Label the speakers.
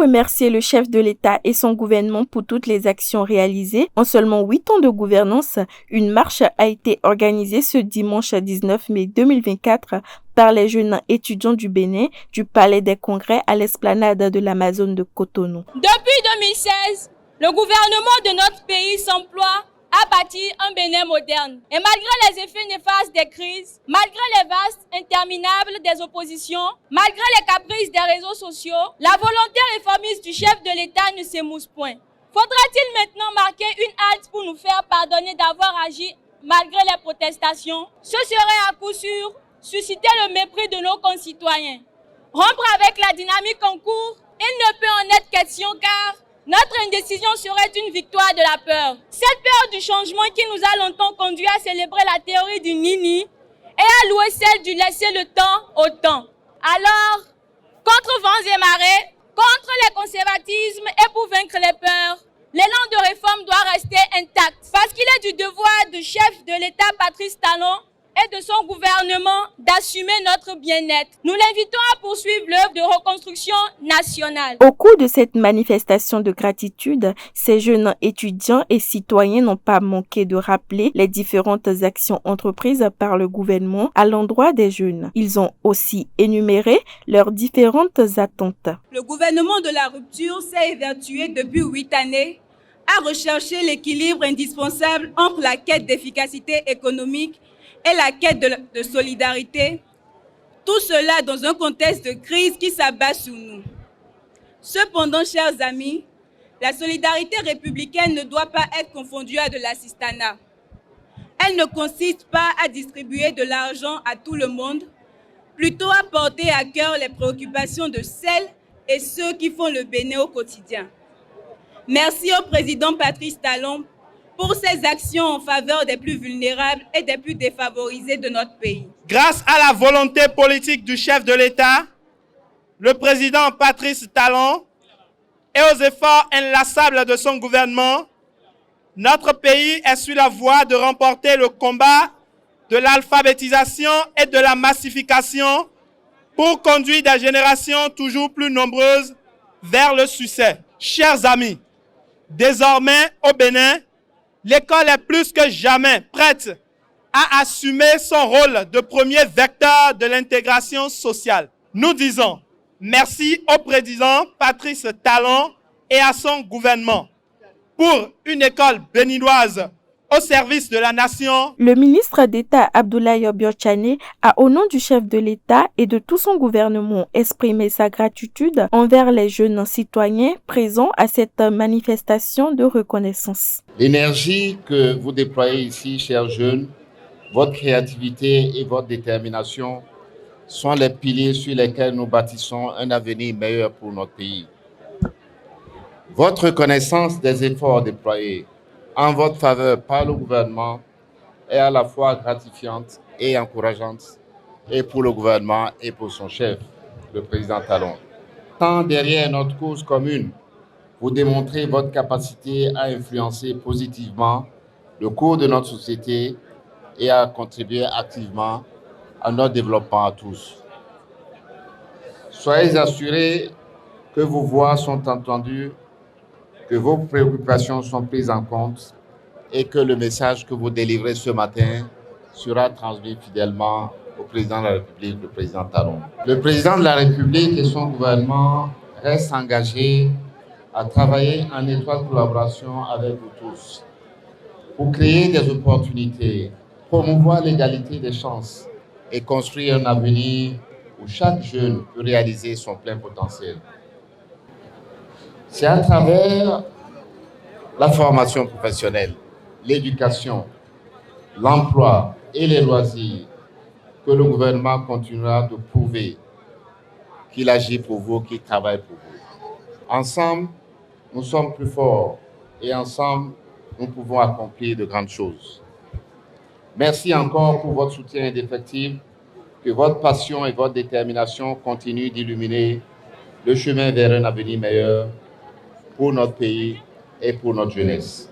Speaker 1: remercié le chef de l'État et son gouvernement pour toutes les actions réalisées. En seulement 8 ans de gouvernance, une marche a été organisée ce dimanche 19 mai 2024 par les jeunes étudiants du Bénin, du Palais des Congrès à l'esplanade de l'Amazone de Cotonou.
Speaker 2: Depuis 2016, le gouvernement de notre pays s'emploie à bâtir un Bénin moderne. Et malgré les effets néfastes des crises, malgré les vastes interminables des oppositions, malgré les caprices des réseaux sociaux, la volonté réformiste du chef de l'État ne s'émousse point. Faudra-t-il maintenant marquer une halte pour nous faire pardonner d'avoir agi malgré les protestations? Ce serait à coup sûr susciter le mépris de nos concitoyens. Rompre avec la dynamique en cours, il ne peut en être question car notre indécision serait une victoire de la peur. Cette peur du changement qui nous a longtemps conduit à célébrer la théorie du nini et à louer celle du laisser le temps au temps. Alors, contre vents et marées, contre les conservatismes et pour vaincre les peurs, l'élan de réforme doit rester intact parce qu'il est du devoir du chef de l'État Patrice Talon et de son gouvernement d'assumer notre bien-être. Nous l'invitons à poursuivre l'œuvre de reconstruction nationale.
Speaker 1: Au cours de cette manifestation de gratitude, ces jeunes étudiants et citoyens n'ont pas manqué de rappeler les différentes actions entreprises par le gouvernement à l'endroit des jeunes. Ils ont aussi énuméré leurs différentes attentes.
Speaker 3: Le gouvernement de la rupture s'est évertué depuis 8 années à rechercher l'équilibre indispensable entre la quête d'efficacité économique et la quête de solidarité, tout cela dans un contexte de crise qui s'abat sur nous. Cependant, chers amis, la solidarité républicaine ne doit pas être confondue à de l'assistanat. Elle ne consiste pas à distribuer de l'argent à tout le monde, plutôt à porter à cœur les préoccupations de celles et ceux qui font le Bénin au quotidien. Merci au président Patrice Talon pour ses actions en faveur des plus vulnérables et des plus défavorisés de notre pays.
Speaker 4: Grâce à la volonté politique du chef de l'État, le président Patrice Talon, et aux efforts inlassables de son gouvernement, notre pays est sur la voie de remporter le combat de l'alphabétisation et de la massification pour conduire des générations toujours plus nombreuses vers le succès. Chers amis, désormais au Bénin, l'école est plus que jamais prête à assumer son rôle de premier vecteur de l'intégration sociale. Nous disons merci au président Patrice Talon et à son gouvernement pour une école béninoise au service de la nation.
Speaker 1: Le ministre d'État Abdoulaye Biotchane a, au nom du chef de l'État et de tout son gouvernement, exprimé sa gratitude envers les jeunes citoyens présents à cette manifestation de reconnaissance.
Speaker 5: L'énergie que vous déployez ici, chers jeunes, votre créativité et votre détermination sont les piliers sur lesquels nous bâtissons un avenir meilleur pour notre pays. Votre reconnaissance des efforts déployés en votre faveur par le gouvernement est à la fois gratifiante et encourageante, et pour le gouvernement et pour son chef, le président Talon. Tant derrière notre cause commune, vous démontrez votre capacité à influencer positivement le cours de notre société et à contribuer activement à notre développement à tous. Soyez assurés que vos voix sont entendues, que vos préoccupations sont prises en compte et que le message que vous délivrez ce matin sera transmis fidèlement au président de la République, le président Talon. Le président de la République et son gouvernement restent engagés à travailler en étroite collaboration avec vous tous pour créer des opportunités, promouvoir l'égalité des chances et construire un avenir où chaque jeune peut réaliser son plein potentiel. C'est à travers la formation professionnelle, l'éducation, l'emploi et les loisirs que le gouvernement continuera de prouver qu'il agit pour vous, qu'il travaille pour vous. Ensemble, nous sommes plus forts et ensemble, nous pouvons accomplir de grandes choses. Merci encore pour votre soutien indéfectible, que votre passion et votre détermination continuent d'illuminer le chemin vers un avenir meilleur pour notre pays et pour notre jeunesse.